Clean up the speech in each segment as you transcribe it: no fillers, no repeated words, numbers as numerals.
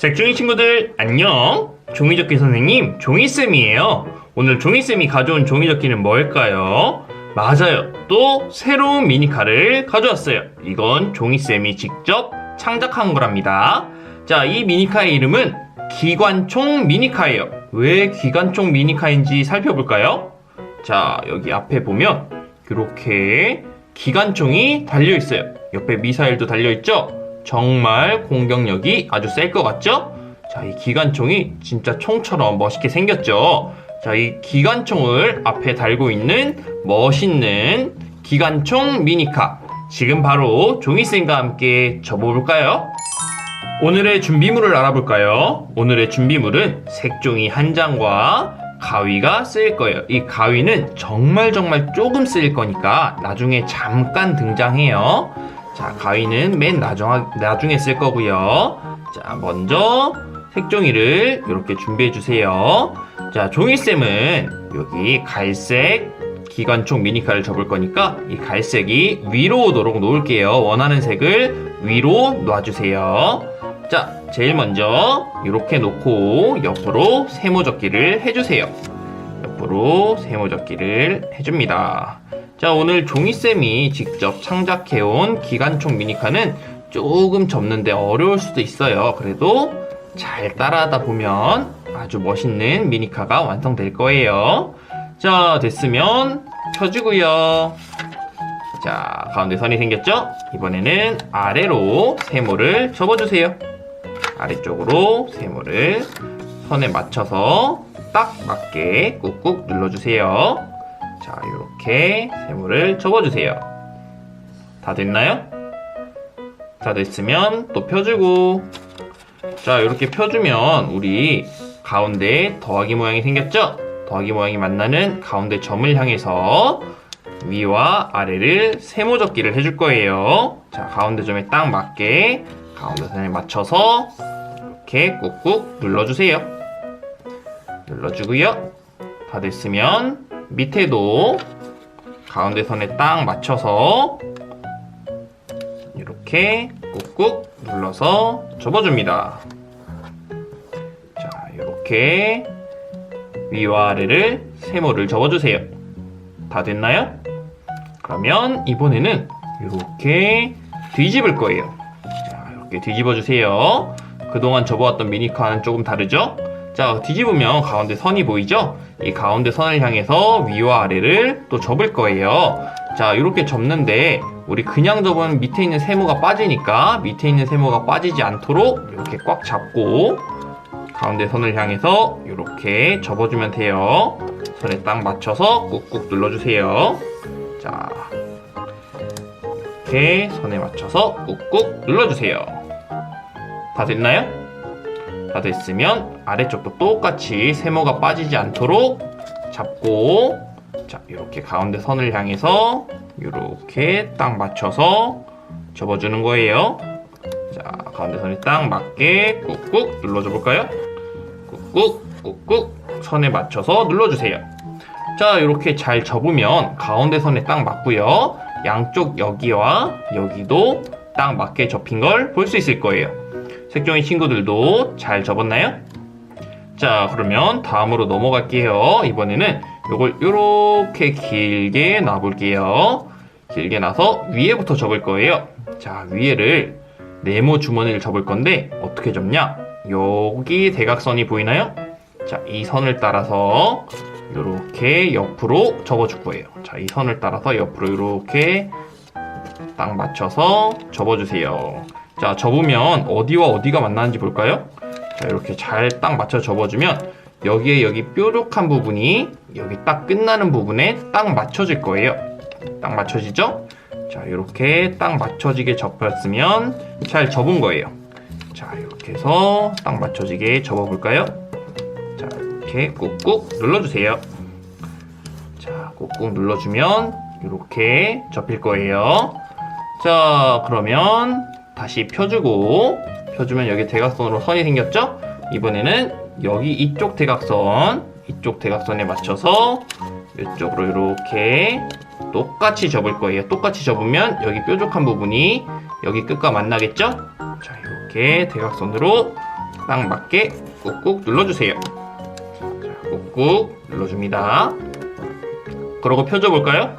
색종이 친구들 안녕. 종이접기 선생님 종이쌤이에요. 오늘 종이쌤이 가져온 종이접기는 뭘까요? 맞아요, 또 새로운 미니카를 가져왔어요. 이건 종이쌤이 직접 창작한 거랍니다. 자, 이 미니카의 이름은 기관총 미니카예요. 왜 기관총 미니카인지 살펴볼까요? 자, 여기 앞에 보면 이렇게 기관총이 달려있어요. 옆에 미사일도 달려있죠? 정말 공격력이 아주 셀 것 같죠? 자, 이 기관총이 진짜 총처럼 멋있게 생겼죠? 자, 이 기관총을 앞에 달고 있는 멋있는 기관총 미니카. 지금 바로 종이쌤과 함께 접어볼까요? 오늘의 준비물을 알아볼까요? 오늘의 준비물은 색종이 한 장과 가위가 쓰일 거예요. 이 가위는 정말 조금 쓰일 거니까 나중에 잠깐 등장해요. 자, 가위는 맨 나중에 쓸 거고요. 자, 먼저 색종이를 이렇게 준비해 주세요. 자, 종이쌤은 여기 갈색 기관총 미니카를 접을 거니까 이 갈색이 위로 오도록 놓을게요. 원하는 색을 위로 놔주세요. 자, 제일 먼저 이렇게 놓고 옆으로 세모접기를 해주세요. 옆으로 세모접기를 해줍니다. 자, 오늘 종이쌤이 직접 창작해온 기관총 미니카는 조금 접는데 어려울 수도 있어요. 그래도 잘 따라하다 보면 아주 멋있는 미니카가 완성될 거예요. 자, 됐으면 펴주고요. 자, 가운데 선이 생겼죠? 이번에는 아래로 세모를 접어주세요. 아래쪽으로 세모를 선에 맞춰서 딱 맞게 꾹꾹 눌러주세요. 자, 이렇게 세모를 접어주세요. 다 됐나요? 다 됐으면 또 펴주고. 자, 이렇게 펴주면 우리 가운데 더하기 모양이 생겼죠? 더하기 모양이 만나는 가운데 점을 향해서 위와 아래를 세모접기를 해줄 거예요. 자, 가운데 점에 딱 맞게 가운데 선에 맞춰서 이렇게 꾹꾹 눌러주세요. 눌러주고요. 다 됐으면 밑에도 가운데 선에 딱 맞춰서 이렇게 꾹꾹 눌러서 접어줍니다. 자, 이렇게 위와 아래를 세모를 접어주세요. 다 됐나요? 그러면 이번에는 이렇게 뒤집을 거예요. 자, 이렇게 뒤집어주세요. 그동안 접어왔던 미니카는 조금 다르죠? 자, 뒤집으면 가운데 선이 보이죠? 이 가운데 선을 향해서 위와 아래를 또 접을 거예요. 자, 이렇게 접는데 우리 그냥 접으면 밑에 있는 세모가 빠지니까 밑에 있는 세모가 빠지지 않도록 이렇게 꽉 잡고 가운데 선을 향해서 이렇게 접어주면 돼요. 선에 딱 맞춰서 꾹꾹 눌러주세요. 자, 이렇게 선에 맞춰서 꾹꾹 눌러주세요. 다 됐나요? 다 됐으면 아래쪽도 똑같이 세모가 빠지지 않도록 잡고, 자, 이렇게 가운데 선을 향해서 이렇게 딱 맞춰서 접어주는 거예요. 자, 가운데 선에 딱 맞게 꾹꾹 눌러줘 볼까요? 꾹꾹 선에 맞춰서 눌러주세요. 자, 이렇게 잘 접으면 가운데 선에 딱 맞고요. 양쪽 여기와 여기도 딱 맞게 접힌 걸 볼 수 있을 거예요. 색종이 친구들도 잘 접었나요? 자, 그러면 다음으로 넘어갈게요. 이번에는 요걸 이렇게 길게 놔볼게요. 길게 놔서 위에부터 접을 거예요. 자, 위에를 네모 주머니를 접을 건데 어떻게 접냐? 여기 대각선이 보이나요? 자, 이 선을 따라서 이렇게 옆으로 접어줄 거예요. 자, 이 선을 따라서 옆으로 이렇게 딱 맞춰서 접어주세요. 자, 접으면 어디와 어디가 만나는지 볼까요? 자, 이렇게 잘 딱 맞춰 접어주면 여기에 여기 뾰족한 부분이 여기 딱 끝나는 부분에 딱 맞춰질 거예요. 딱 맞춰지죠? 자, 이렇게 딱 맞춰지게 접혔으면 잘 접은 거예요. 자, 이렇게 해서 딱 맞춰지게 접어볼까요? 자, 이렇게 꾹꾹 눌러주세요. 자, 꾹꾹 눌러주면 이렇게 접힐 거예요. 자, 그러면 다시 펴주면 여기 대각선으로 선이 생겼죠? 이번에는 여기 이쪽 대각선에 맞춰서 이쪽으로 이렇게 똑같이 접을 거예요. 똑같이 접으면 여기 뾰족한 부분이 여기 끝과 만나겠죠? 자, 이렇게 대각선으로 딱 맞게 꾹꾹 눌러주세요. 자, 꾹꾹 눌러줍니다. 그러고 펴줘볼까요?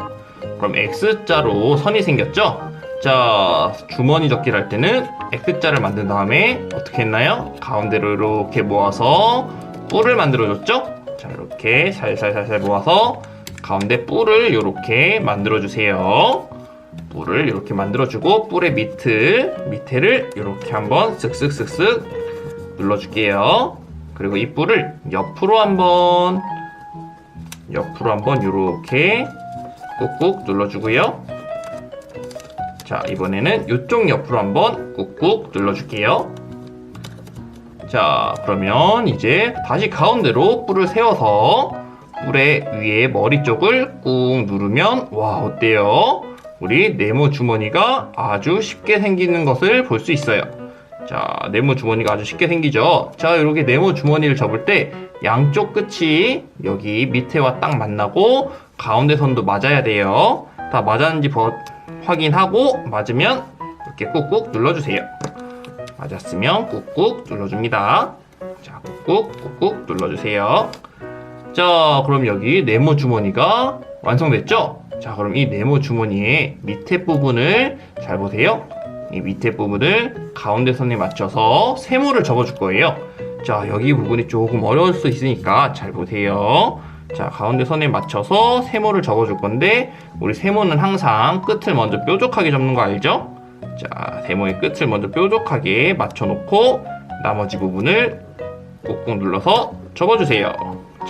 그럼 X자로 선이 생겼죠? 자, 주머니 접기를 할 때는 X자를 만든 다음에 어떻게 했나요? 가운데로 이렇게 모아서 뿔을 만들어줬죠? 자, 이렇게 살살살살 모아서 가운데 뿔을 이렇게 만들어주세요. 뿔을 이렇게 만들어주고 뿔의 밑에를 이렇게 한번 쓱쓱쓱쓱 눌러줄게요. 그리고 이 뿔을 옆으로 한번 이렇게 꾹꾹 눌러주고요. 자, 이번에는 이쪽 옆으로 한번 꾹꾹 눌러줄게요. 자, 그러면 이제 다시 가운데로 뿔을 세워서 뿔의 위에 머리 쪽을 꾹 누르면 와, 어때요? 우리 네모 주머니가 아주 쉽게 생기는 것을 볼 수 있어요. 자, 네모 주머니가 아주 쉽게 생기죠? 자, 이렇게 네모 주머니를 접을 때 양쪽 끝이 여기 밑에와 딱 만나고 가운데 선도 맞아야 돼요. 다 맞았는지 확인하고 맞으면 이렇게 꾹꾹 눌러주세요. 맞았으면 꾹꾹 눌러줍니다. 자, 꾹꾹 눌러주세요. 자, 그럼 여기 네모 주머니가 완성됐죠? 자, 그럼 이 네모 주머니의 밑에 부분을 잘 보세요. 이 밑에 부분을 가운데 선에 맞춰서 세모를 접어줄 거예요. 자, 여기 부분이 조금 어려울 수 있으니까 잘 보세요. 자, 가운데 선에 맞춰서 세모를 접어줄 건데 우리 세모는 항상 끝을 먼저 뾰족하게 접는 거 알죠? 자, 세모의 끝을 먼저 뾰족하게 맞춰놓고 나머지 부분을 꾹꾹 눌러서 접어주세요.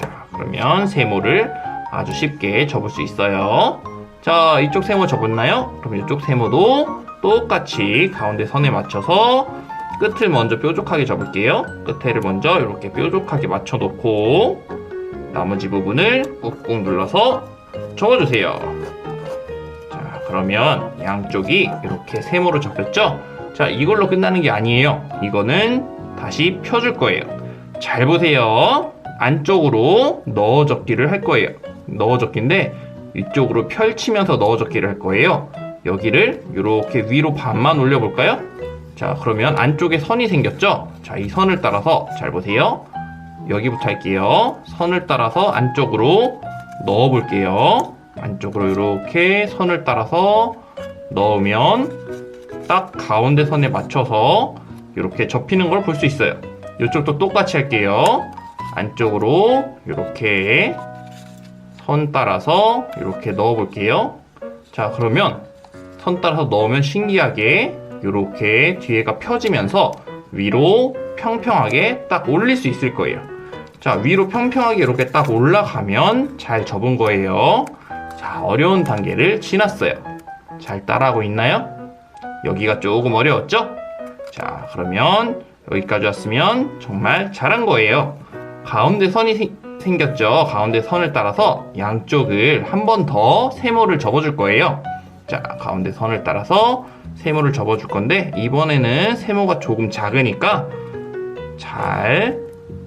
자, 그러면 세모를 아주 쉽게 접을 수 있어요. 자, 이쪽 세모 접었나요? 그럼 이쪽 세모도 똑같이 가운데 선에 맞춰서 끝을 먼저 뾰족하게 접을게요. 끝에를 먼저 이렇게 뾰족하게 맞춰놓고 나머지 부분을 꾹꾹 눌러서 접어주세요. 자, 그러면 양쪽이 이렇게 세모로 접혔죠? 자, 이걸로 끝나는 게 아니에요. 이거는 다시 펴줄 거예요. 잘 보세요. 안쪽으로 넣어 접기를 할 거예요. 넣어 접기인데 이쪽으로 펼치면서 넣어 접기를 할 거예요. 여기를 이렇게 위로 반만 올려볼까요? 자, 그러면 안쪽에 선이 생겼죠? 자, 이 선을 따라서 잘 보세요. 여기부터 할게요. 선을 따라서 안쪽으로 넣어 볼게요. 안쪽으로 이렇게 선을 따라서 넣으면 딱 가운데 선에 맞춰서 이렇게 접히는 걸 볼 수 있어요. 이쪽도 똑같이 할게요. 안쪽으로 이렇게 선 따라서 이렇게 넣어 볼게요. 자, 그러면 선 따라서 넣으면 신기하게 이렇게 뒤에가 펴지면서 위로 평평하게 딱 올릴 수 있을 거예요. 자, 위로 평평하게 이렇게 딱 올라가면 잘 접은 거예요. 자, 어려운 단계를 지났어요. 잘 따라하고 있나요? 여기가 조금 어려웠죠? 자, 그러면 여기까지 왔으면 정말 잘한 거예요. 가운데 선이 생겼죠? 가운데 선을 따라서 양쪽을 한 번 더 세모를 접어줄 거예요. 자, 가운데 선을 따라서 세모를 접어줄 건데 이번에는 세모가 조금 작으니까 잘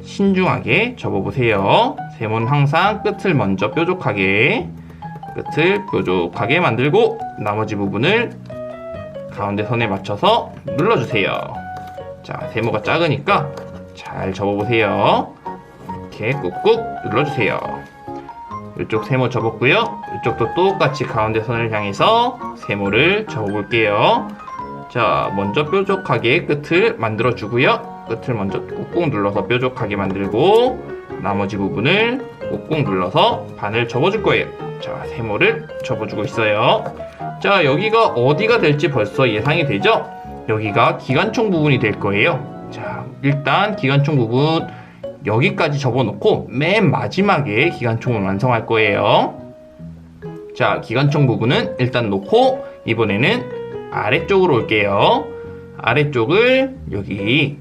신중하게 접어보세요. 세모는 항상 끝을 먼저 뾰족하게 만들고 나머지 부분을 가운데 선에 맞춰서 눌러주세요. 자, 세모가 작으니까 잘 접어보세요. 이렇게 꾹꾹 눌러주세요. 이쪽 세모 접었고요. 이쪽도 똑같이 가운데 선을 향해서 세모를 접어볼게요. 자, 먼저 뾰족하게 끝을 만들어주고요. 끝을 먼저 꾹꾹 눌러서 뾰족하게 만들고 나머지 부분을 꾹꾹 눌러서 반을 접어줄 거예요. 자, 세모를 접어주고 있어요. 자, 여기가 어디가 될지 벌써 예상이 되죠? 여기가 기관총 부분이 될 거예요. 자, 일단 기관총 부분 여기까지 접어놓고 맨 마지막에 기관총을 완성할 거예요. 자, 기관총 부분은 일단 놓고 이번에는 아래쪽으로 올게요. 아래쪽을 여기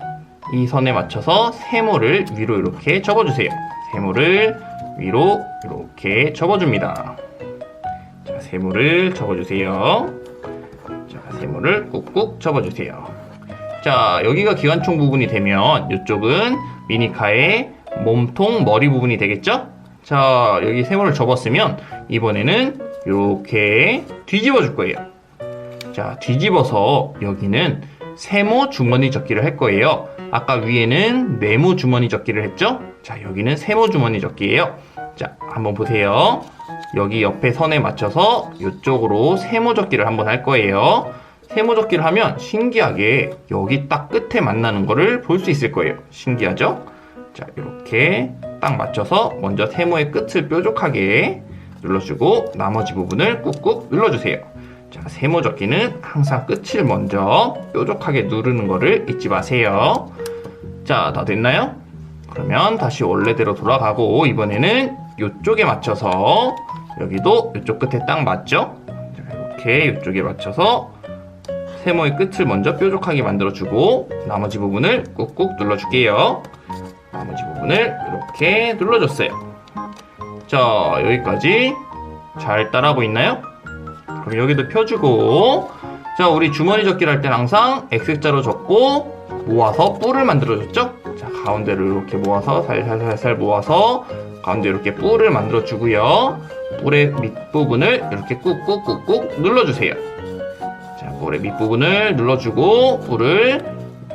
이 선에 맞춰서 세모를 위로 이렇게 접어주세요. 세모를 위로 이렇게 접어줍니다. 자, 세모를 접어주세요. 자, 세모를 꾹꾹 접어주세요. 자, 여기가 기관총 부분이 되면 이쪽은 미니카의 몸통 머리 부분이 되겠죠? 자, 여기 세모를 접었으면 이번에는 이렇게 뒤집어 줄 거예요. 자, 뒤집어서 여기는 세모 주머니 접기를 할 거예요. 아까 위에는 네모 주머니 접기를 했죠? 자, 여기는 세모 주머니 접기예요. 자, 한번 보세요. 여기 옆에 선에 맞춰서 이쪽으로 세모 접기를 한번 할 거예요. 세모 접기를 하면 신기하게 여기 딱 끝에 만나는 거를 볼 수 있을 거예요. 신기하죠? 자, 이렇게 딱 맞춰서 먼저 세모의 끝을 뾰족하게 눌러주고 나머지 부분을 꾹꾹 눌러주세요. 자, 세모 접기는 항상 끝을 먼저 뾰족하게 누르는 거를 잊지 마세요. 자, 다 됐나요? 그러면 다시 원래대로 돌아가고 이번에는 이쪽에 맞춰서 여기도 이쪽 끝에 딱 맞죠? 자, 이렇게 이쪽에 맞춰서 세모의 끝을 먼저 뾰족하게 만들어주고 나머지 부분을 꾹꾹 눌러줄게요. 나머지 부분을 이렇게 눌러줬어요. 자, 여기까지 잘 따라하고 있나요? 그럼 여기도 펴주고, 자, 우리 주머니 접기를 할 때는 항상 X자로 접고 모아서 뿔을 만들어줬죠? 자, 가운데로 이렇게 모아서 살살살살 모아서 가운데 이렇게 뿔을 만들어주고요. 뿔의 밑부분을 이렇게 꾹꾹꾹꾹 눌러주세요. 자, 뿔의 밑부분을 눌러주고 뿔을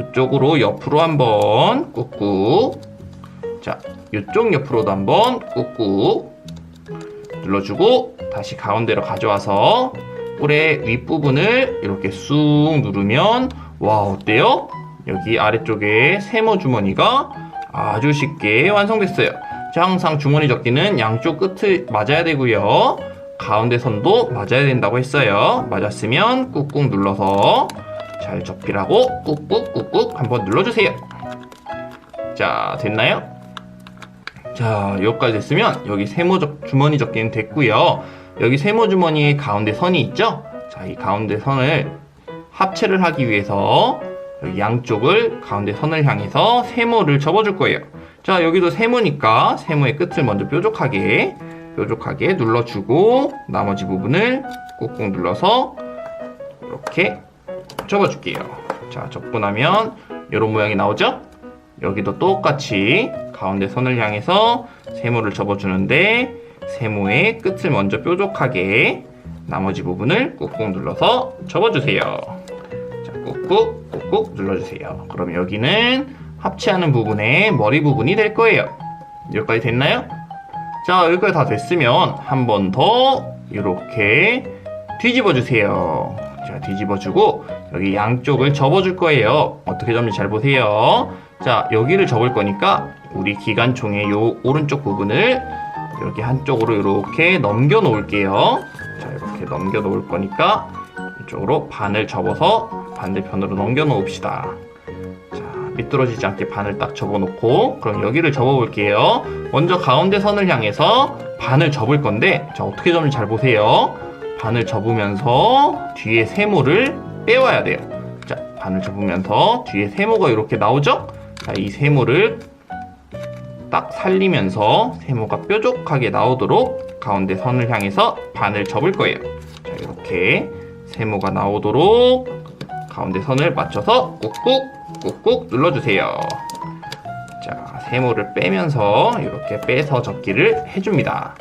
이쪽으로 옆으로 한번 꾹꾹, 자, 이쪽 옆으로도 한번 꾹꾹 눌러주고 다시 가운데로 가져와서 뿔의 윗부분을 이렇게 쑥 누르면 와, 어때요? 여기 아래쪽에 세모 주머니가 아주 쉽게 완성됐어요. 자, 항상 주머니 접기는 양쪽 끝을 맞아야 되고요. 가운데 선도 맞아야 된다고 했어요. 맞았으면 꾹꾹 눌러서 잘 접히라고 꾹꾹꾹꾹 한번 눌러주세요. 자, 됐나요? 자, 여기까지 됐으면 여기 주머니 접기는 됐고요. 여기 세모 주머니의 가운데 선이 있죠? 자, 이 가운데 선을 합체를 하기 위해서 여기 양쪽을 가운데 선을 향해서 세모를 접어줄 거예요. 자, 여기도 세모니까 세모의 끝을 먼저 뾰족하게 눌러주고 나머지 부분을 꾹꾹 눌러서 이렇게 접어줄게요. 자, 접고 나면 이런 모양이 나오죠? 여기도 똑같이 가운데 선을 향해서 세모를 접어주는데 세모의 끝을 먼저 뾰족하게 나머지 부분을 꾹꾹 눌러서 접어주세요. 자, 꾹꾹 눌러주세요. 그럼 여기는 합체하는 부분의 머리 부분이 될 거예요. 여기까지 됐나요? 자, 여기까지 다 됐으면 한 번 더 이렇게 뒤집어 주세요. 자, 뒤집어주고 여기 양쪽을 접어줄 거예요. 어떻게 접는지 잘 보세요. 자, 여기를 접을 거니까 우리 기관총의 요 오른쪽 부분을 이렇게 한쪽으로 이렇게 넘겨 놓을게요. 자, 이렇게 넘겨 놓을 거니까 이쪽으로 반을 접어서 반대편으로 넘겨 놓읍시다. 자, 미끄러지지 않게 반을 딱 접어 놓고 그럼 여기를 접어 볼게요. 먼저 가운데 선을 향해서 반을 접을 건데 자, 어떻게 접는지 잘 보세요. 반을 접으면서 뒤에 세모를 빼와야 돼요. 자, 반을 접으면서 뒤에 세모가 이렇게 나오죠? 자, 이 세모를 딱 살리면서 세모가 뾰족하게 나오도록 가운데 선을 향해서 반을 접을 거예요. 자, 이렇게 세모가 나오도록 가운데 선을 맞춰서 꾹꾹 눌러주세요. 자, 세모를 빼면서 이렇게 빼서 접기를 해줍니다.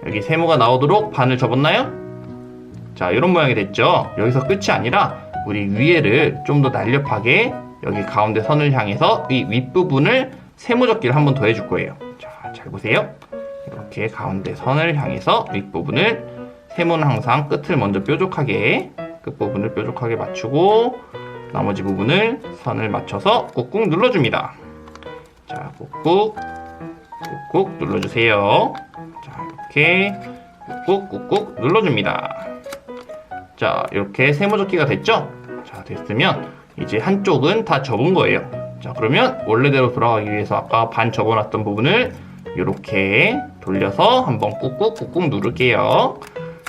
여기 세모가 나오도록 반을 접었나요? 자, 이런 모양이 됐죠? 여기서 끝이 아니라 우리 위에를 좀 더 날렵하게 여기 가운데 선을 향해서 이 윗부분을 세모 접기를 한 번 더 해줄 거예요. 자, 잘 보세요. 이렇게 가운데 선을 향해서 윗부분을 세모는 항상 끝을 먼저 뾰족하게 끝부분을 뾰족하게 맞추고 나머지 부분을 선을 맞춰서 꾹꾹 눌러줍니다. 자, 꾹꾹 눌러주세요. 자, 이렇게 꾹꾹 눌러줍니다. 자, 이렇게 세모 접기가 됐죠? 자, 됐으면 이제 한쪽은 다 접은 거예요. 자, 그러면 원래대로 돌아가기 위해서 아까 반 접어놨던 부분을 이렇게 돌려서 한번 꾹꾹 누를게요.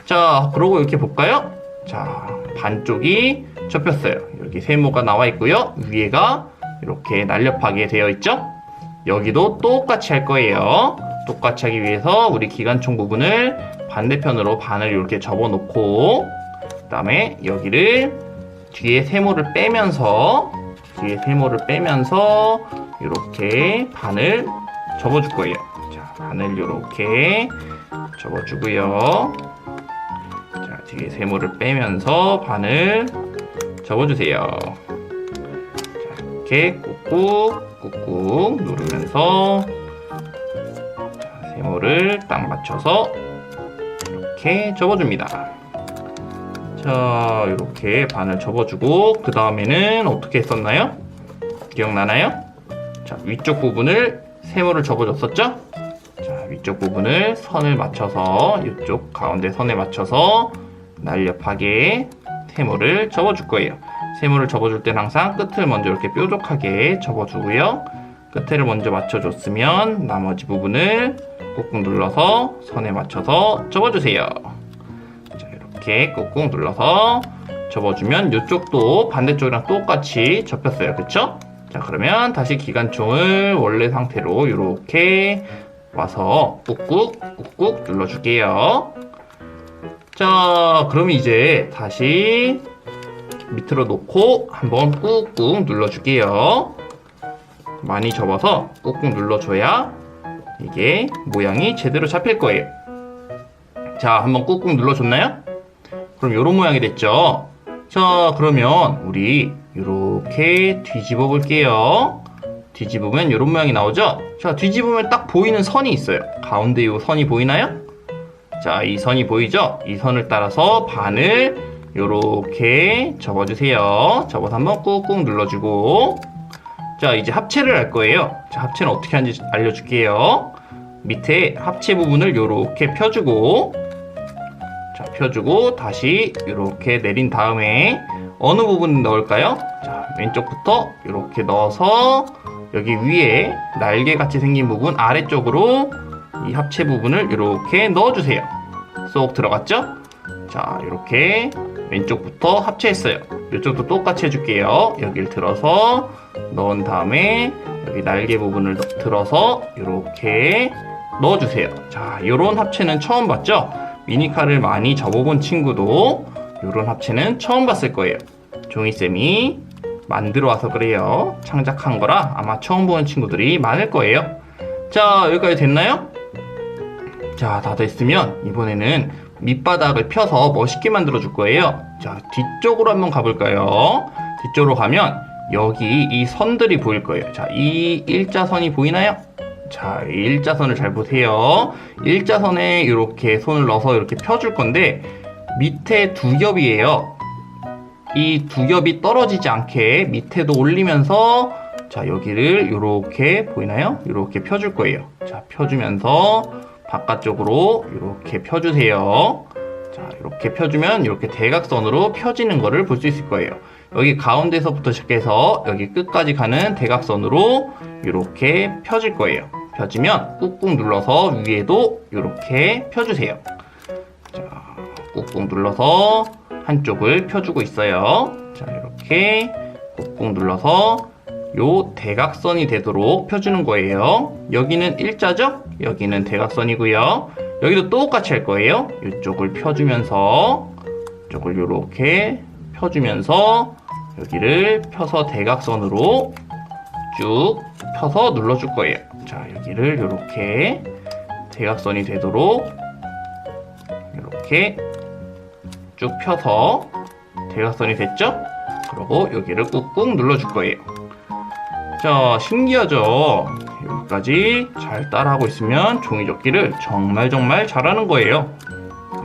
자, 그러고 이렇게 볼까요? 자, 반쪽이 접혔어요. 여기 세모가 나와 있고요. 위에가 이렇게 날렵하게 되어 있죠? 여기도 똑같이 할 거예요. 똑같이 하기 위해서 우리 기관총 부분을 반대편으로 반을 이렇게 접어 놓고 그 다음에 여기를 뒤에 세모를 빼면서 이렇게 반을 접어줄 거예요. 자, 반을 이렇게 접어주고요. 자, 뒤에 세모를 빼면서 반을 접어주세요. 이렇게 꾹꾹 꾹꾹 누르면서 세모를 딱 맞춰서 이렇게 접어줍니다. 자, 이렇게 반을 접어주고 그 다음에는 어떻게 했었나요? 기억나나요? 자, 위쪽 부분을 세모를 접어줬었죠? 자, 위쪽 부분을 선을 맞춰서 이쪽 가운데 선에 맞춰서 날렵하게 세모를 접어줄 거예요. 세모를 접어줄 때는 항상 끝을 먼저 이렇게 뾰족하게 접어주고요. 끝을 먼저 맞춰줬으면 나머지 부분을 꾹꾹 눌러서 선에 맞춰서 접어주세요. 자, 이렇게 꾹꾹 눌러서 접어주면 이쪽도 반대쪽이랑 똑같이 접혔어요. 그쵸? 자, 그러면 다시 기관총을 원래 상태로 이렇게 와서 꾹꾹 꾹꾹 눌러줄게요. 자, 그럼 이제 다시 밑으로 놓고 한번 꾹꾹 눌러줄게요. 많이 접어서 꾹꾹 눌러줘야 이게 모양이 제대로 잡힐 거예요. 자, 한번 꾹꾹 눌러줬나요? 그럼 이런 모양이 됐죠? 자, 그러면 우리 이렇게 뒤집어 볼게요. 뒤집으면 이런 모양이 나오죠? 자, 뒤집으면 딱 보이는 선이 있어요. 가운데 이 선이 보이나요? 자, 이 선이 보이죠? 이 선을 따라서 반을 이렇게 접어주세요. 접어서 한번 꾹꾹 눌러주고, 자, 이제 합체를 할 거예요. 자, 합체는 어떻게 하는지 알려줄게요. 밑에 합체 부분을 이렇게 펴주고, 자, 펴주고 다시 이렇게 내린 다음에 어느 부분 넣을까요? 자, 왼쪽부터 이렇게 넣어서 여기 위에 날개 같이 생긴 부분 아래쪽으로 이 합체 부분을 이렇게 넣어주세요. 쏙 들어갔죠? 자, 이렇게 왼쪽부터 합체했어요. 이쪽도 똑같이 해줄게요. 여기를 들어서 넣은 다음에 여기 날개 부분을 들어서 이렇게 넣어주세요. 자, 이런 합체는 처음 봤죠? 미니카를 많이 접어본 친구도 이런 합체는 처음 봤을 거예요. 종이쌤이 만들어 와서 그래요. 창작한 거라 아마 처음 보는 친구들이 많을 거예요. 자, 여기까지 됐나요? 자, 다 됐으면 이번에는 밑바닥을 펴서 멋있게 만들어 줄 거예요. 자, 뒤쪽으로 한번 가볼까요? 뒤쪽으로 가면 여기 이 선들이 보일 거예요. 자, 이 일자선이 보이나요? 자, 이 일자선을 잘 보세요. 일자선에 이렇게 손을 넣어서 이렇게 펴줄 건데 밑에 두 겹이에요. 이 두 겹이 떨어지지 않게 밑에도 올리면서 자, 여기를 이렇게 보이나요? 이렇게 펴줄 거예요. 자, 펴주면서 바깥쪽으로 이렇게 펴주세요. 자, 이렇게 펴주면 이렇게 대각선으로 펴지는 거를 볼 수 있을 거예요. 여기 가운데서부터 시작해서 여기 끝까지 가는 대각선으로 이렇게 펴질 거예요. 펴지면 꾹꾹 눌러서 위에도 이렇게 펴주세요. 자, 꾹꾹 눌러서 한쪽을 펴주고 있어요. 자, 이렇게 꾹꾹 눌러서 요 대각선이 되도록 펴주는 거예요. 여기는 일자죠? 여기는 대각선이고요. 여기도 똑같이 할 거예요. 이쪽을 펴주면서 이쪽을 이렇게 펴주면서 여기를 펴서 대각선으로 쭉 펴서 눌러줄 거예요. 자, 여기를 이렇게 대각선이 되도록 이렇게 쭉 펴서 대각선이 됐죠? 그리고 여기를 꾹꾹 눌러줄 거예요. 자, 신기하죠? 여기까지 잘 따라하고 있으면 종이접기를 정말 잘하는 거예요.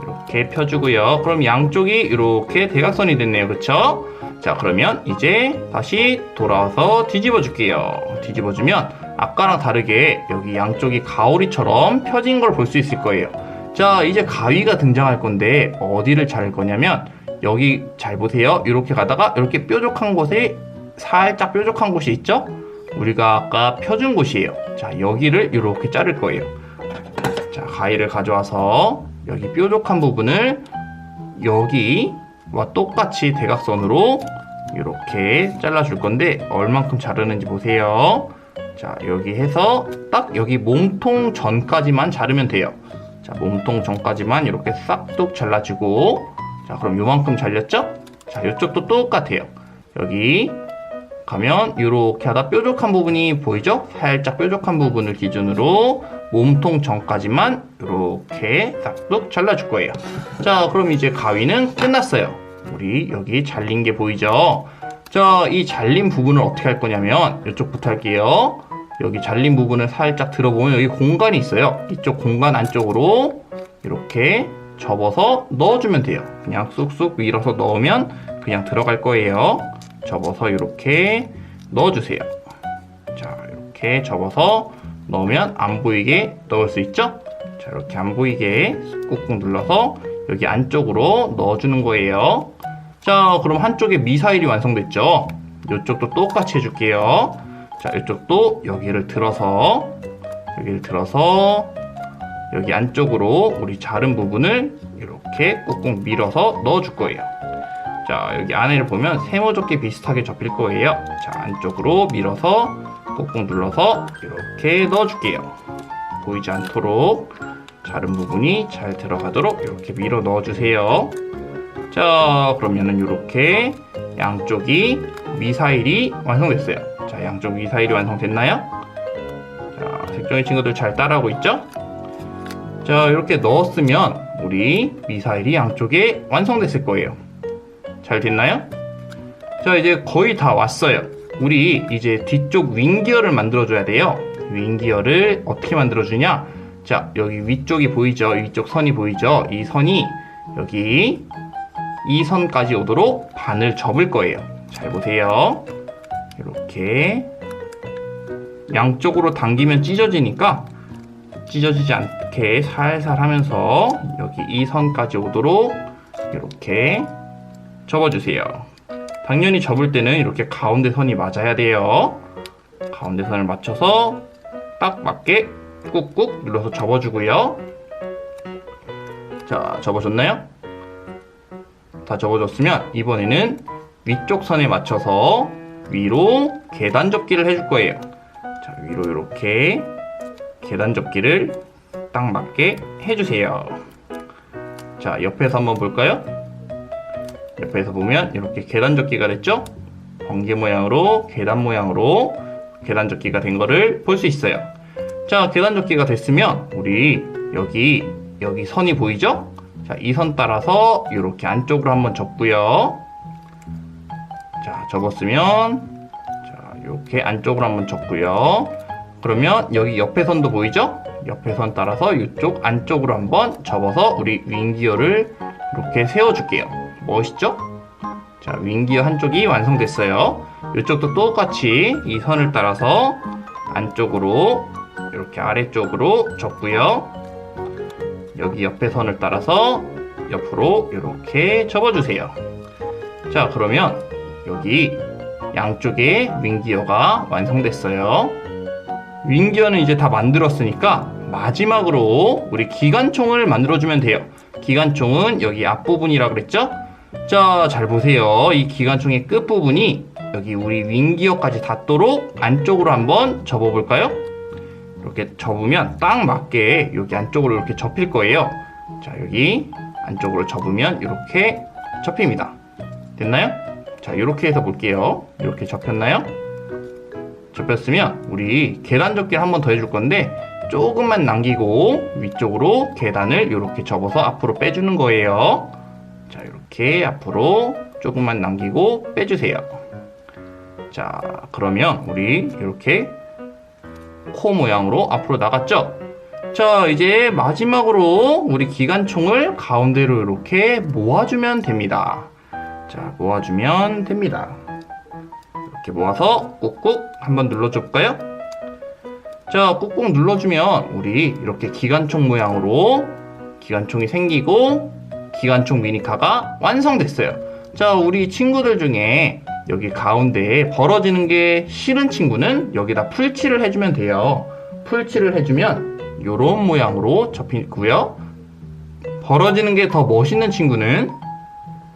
이렇게 펴주고요. 그럼 양쪽이 이렇게 대각선이 됐네요. 그쵸? 자, 그러면 이제 다시 돌아와서 뒤집어 줄게요. 뒤집어주면 아까랑 다르게 여기 양쪽이 가오리처럼 펴진 걸 볼 수 있을 거예요. 자, 이제 가위가 등장할 건데 어디를 자를 거냐면 여기 잘 보세요. 이렇게 가다가 이렇게 뾰족한 곳에 살짝 뾰족한 곳이 있죠? 우리가 아까 펴준 곳이에요. 자, 여기를 이렇게 자를 거예요. 자, 가위를 가져와서 여기 뾰족한 부분을 여기와 똑같이 대각선으로 이렇게 잘라줄 건데 얼만큼 자르는지 보세요. 자, 여기 해서 딱 여기 몸통 전까지만 자르면 돼요. 자, 몸통 전까지만 이렇게 싹둑 잘라주고, 자, 그럼 요만큼 잘렸죠? 자, 이쪽도 똑같아요. 여기 가면 이렇게 하다 뾰족한 부분이 보이죠? 살짝 뾰족한 부분을 기준으로 몸통 전까지만 이렇게 싹둑 잘라줄 거예요. 자, 그럼 이제 가위는 끝났어요. 우리 여기 잘린 게 보이죠? 자, 이 잘린 부분을 어떻게 할 거냐면 이쪽부터 할게요. 여기 잘린 부분을 살짝 들어보면 여기 공간이 있어요. 이쪽 공간 안쪽으로 이렇게 접어서 넣어주면 돼요. 그냥 쑥쑥 밀어서 넣으면 그냥 들어갈 거예요. 접어서 이렇게 넣어주세요. 자, 이렇게 접어서 넣으면 안 보이게 넣을 수 있죠? 자, 이렇게 안 보이게 꾹꾹 눌러서 여기 안쪽으로 넣어주는 거예요. 자, 그럼 한쪽에 미사일이 완성됐죠? 이쪽도 똑같이 해줄게요. 자, 이쪽도 여기를 들어서 여기 안쪽으로 우리 자른 부분을 이렇게 꾹꾹 밀어서 넣어줄 거예요. 자, 여기 안에를 보면 세모젓기 비슷하게 접힐 거예요. 자, 안쪽으로 밀어서 꾹꾹 눌러서 이렇게 넣어줄게요. 보이지 않도록 자른 부분이 잘 들어가도록 이렇게 밀어 넣어주세요. 자, 그러면은 이렇게 양쪽이 미사일이 완성됐어요. 자, 양쪽 미사일이 완성됐나요? 자, 색종이 친구들 잘 따라하고 있죠? 자, 이렇게 넣었으면 우리 미사일이 양쪽에 완성됐을 거예요. 잘 됐나요? 자, 이제 거의 다 왔어요. 우리 이제 뒤쪽 윙기어를 만들어줘야 돼요. 윙기어를 어떻게 만들어주냐? 자, 여기 위쪽이 보이죠? 위쪽 선이 보이죠? 이 선이 여기 이 선까지 오도록 반을 접을 거예요. 잘 보세요. 이렇게 양쪽으로 당기면 찢어지니까 찢어지지 않게 살살 하면서 여기 이 선까지 오도록 이렇게 접어주세요. 당연히 접을 때는 이렇게 가운데 선이 맞아야 돼요. 가운데 선을 맞춰서 딱 맞게 꾹꾹 눌러서 접어주고요. 자, 접어줬나요? 다 접어줬으면 이번에는 위쪽 선에 맞춰서 위로 계단 접기를 해줄 거예요. 자, 위로 이렇게 계단 접기를 딱 맞게 해주세요. 자, 옆에서 한번 볼까요? 옆에서 보면 이렇게 계단 접기가 됐죠? 번개 모양으로 계단 모양으로 계단 접기가 된 거를 볼 수 있어요. 자, 계단 접기가 됐으면 우리 여기 선이 보이죠? 자, 이 선 따라서 이렇게 안쪽으로 한번 접고요. 자, 접었으면 자, 이렇게 안쪽으로 한번 접고요. 그러면 여기 옆에 선도 보이죠? 옆에 선 따라서 이쪽 안쪽으로 한번 접어서 우리 윙기어를 이렇게 세워줄게요. 멋있죠? 자, 윙기어 한쪽이 완성됐어요. 이쪽도 똑같이 이 선을 따라서 안쪽으로 이렇게 아래쪽으로 접고요. 여기 옆에 선을 따라서 옆으로 이렇게 접어주세요. 자, 그러면 여기 양쪽에 윙기어가 완성됐어요. 윙기어는 이제 다 만들었으니까 마지막으로 우리 기관총을 만들어주면 돼요. 기관총은 여기 앞부분이라 그랬죠? 자, 잘 보세요. 이 기관총의 끝부분이 여기 우리 윙기어까지 닿도록 안쪽으로 한번 접어볼까요? 이렇게 접으면 딱 맞게 여기 안쪽으로 이렇게 접힐 거예요. 자, 여기 안쪽으로 접으면 이렇게 접힙니다. 됐나요? 자, 이렇게 해서 볼게요. 이렇게 접혔나요? 접혔으면 우리 계단 접기를 한 번 더 해줄 건데 조금만 남기고 위쪽으로 계단을 이렇게 접어서 앞으로 빼주는 거예요. 자, 이렇게 앞으로 조금만 남기고 빼주세요. 자, 그러면 우리 이렇게 코 모양으로 앞으로 나갔죠? 자, 이제 마지막으로 우리 기관총을 가운데로 이렇게 모아주면 됩니다. 자, 모아주면 됩니다. 이렇게 모아서 꾹꾹 한번 눌러줘 볼까요? 자, 꾹꾹 눌러주면 우리 이렇게 기관총 모양으로 기관총이 생기고 기관총 미니카가 완성됐어요. 자, 우리 친구들 중에 여기 가운데에 벌어지는 게 싫은 친구는 여기다 풀칠을 해주면 돼요. 풀칠을 해주면 이런 모양으로 접히고요. 벌어지는 게 더 멋있는 친구는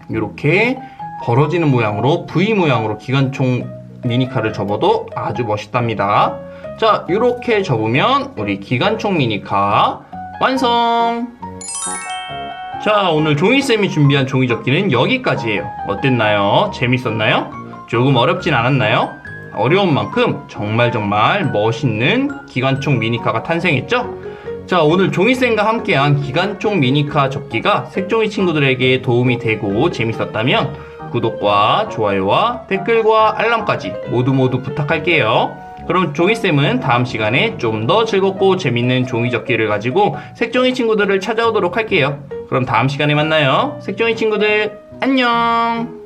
이렇게 벌어지는 모양으로 V 모양으로 기관총 미니카를 접어도 아주 멋있답니다. 자, 이렇게 접으면 우리 기관총 미니카 완성! 자, 오늘 종이쌤이 준비한 종이접기는 여기까지예요. 어땠나요? 재밌었나요? 조금 어렵진 않았나요? 어려운 만큼 정말 멋있는 기관총 미니카가 탄생했죠? 자, 오늘 종이쌤과 함께한 기관총 미니카 접기가 색종이 친구들에게 도움이 되고 재밌었다면 구독과 좋아요와 댓글과 알람까지 모두 부탁할게요. 그럼 종이쌤은 다음 시간에 좀 더 즐겁고 재밌는 종이접기를 가지고 색종이 친구들을 찾아오도록 할게요. 그럼 다음 시간에 만나요. 색종이 친구들, 안녕!